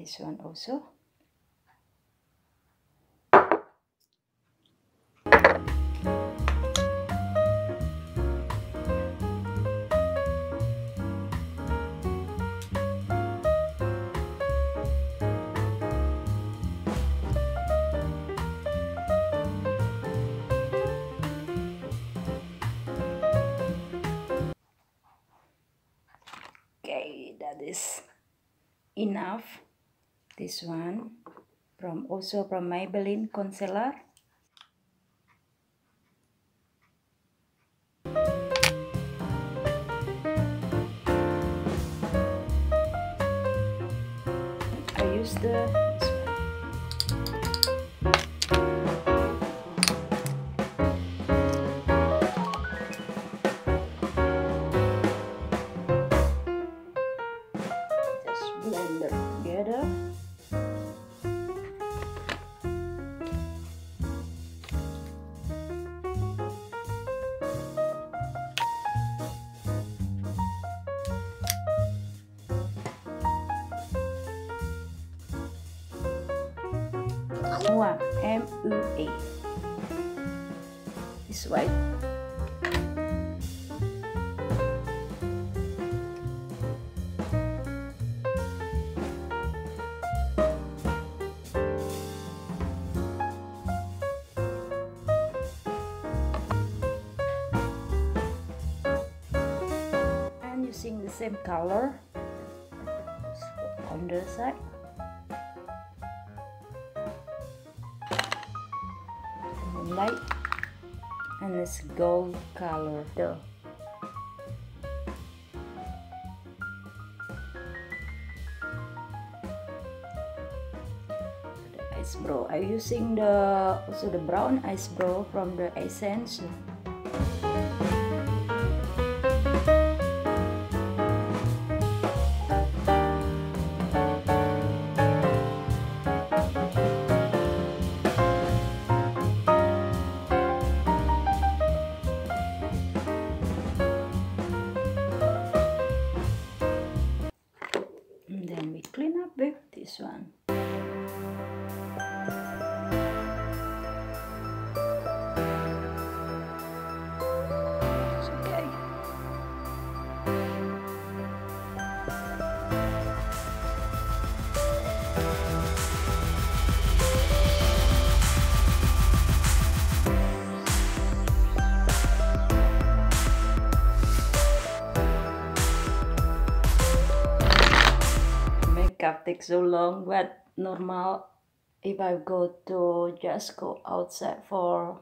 this one also. Okay, that is enough. This one also from Maybelline concealer. I use this one. Blend it together. MUA, M-U-A. This white. Using the same color on the side. Light and this gold color though. The eyebrow, I'm using the brown eyebrow from the Essence. And then we clean up with this one. It's okay. Makeup takes so long, but normal if I go outside for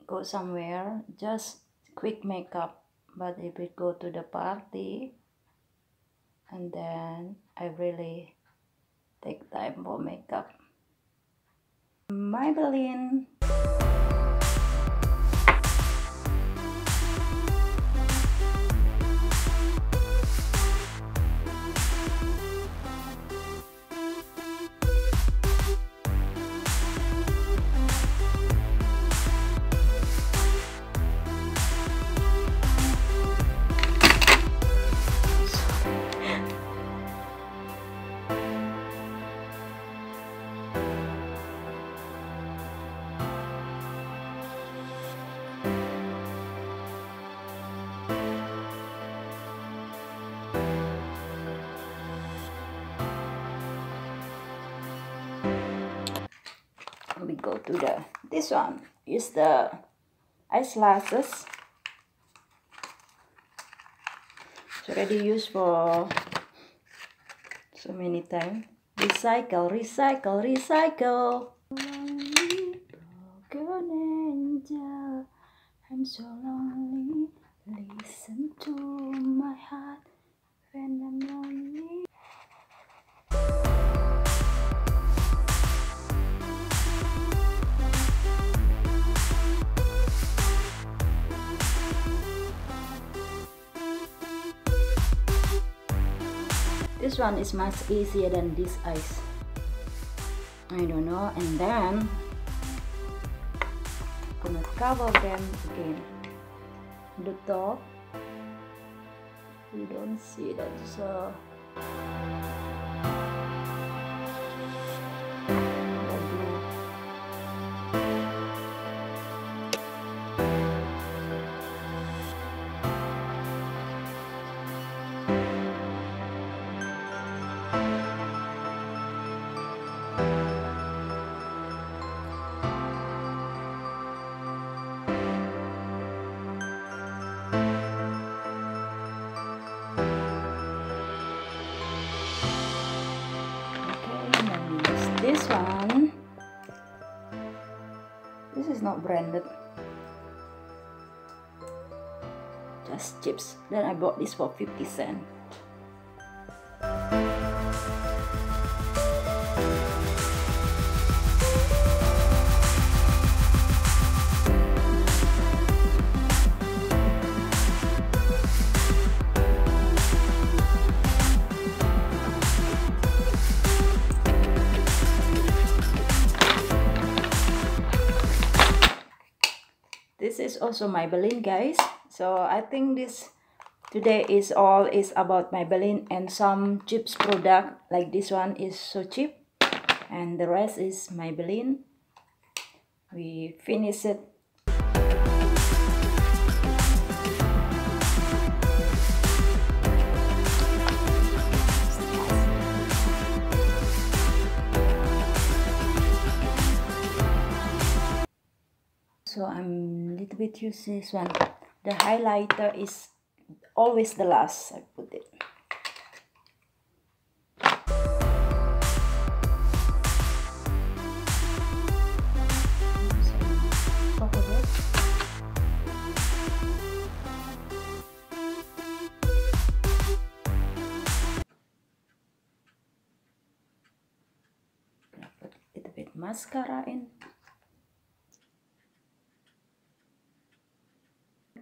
go somewhere, just quick makeup. But if we go to the party, and then I really take time for makeup. Maybelline. We go to this one is the eyelashes. It's already used for so many times. Recycle, recycle, recycle. Lonely, broken angel, I'm so lonely. Listen to my heart when I'm lonely. This one is much easier than this eyes. I don't know. And then I'm gonna cover them again. The top, you don't see that, so not branded, just chips. Then I bought this for 50 cents. This is also Maybelline, guys. So I think this today is about Maybelline and some cheap product. Like this one is so cheap, and the rest is Maybelline. We finish it. So I'm a little bit using this one. The highlighter is always the last I put it. Put a little bit mascara in.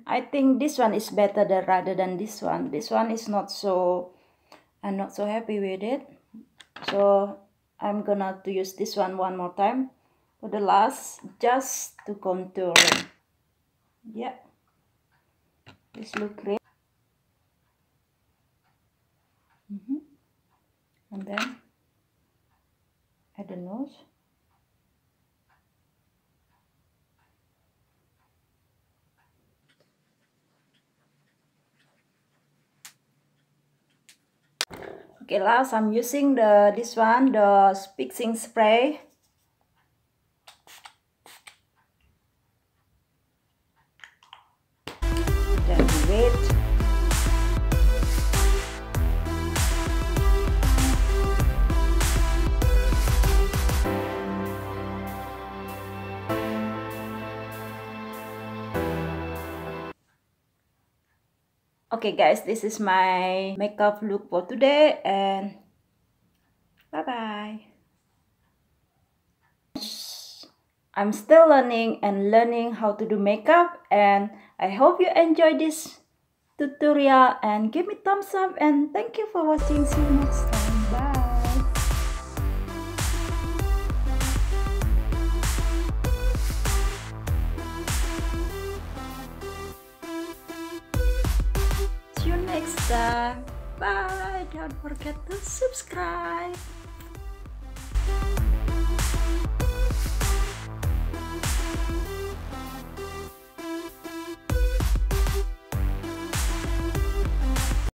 I think this one is better rather than this one. This one is not so, I'm not so happy with it. So I'm gonna to use this one more time for the last, just to contour. Yeah, this look great. And then at the nose. Okay, last I'm using this one, the fixing spray. Then wait. Okay guys, this is my makeup look for today, and bye bye. I'm still learning how to do makeup, and I hope you enjoy this tutorial and give me thumbs up, and thank you for watching. See you next time. Bye. See you next time. Bye. Don't forget to subscribe.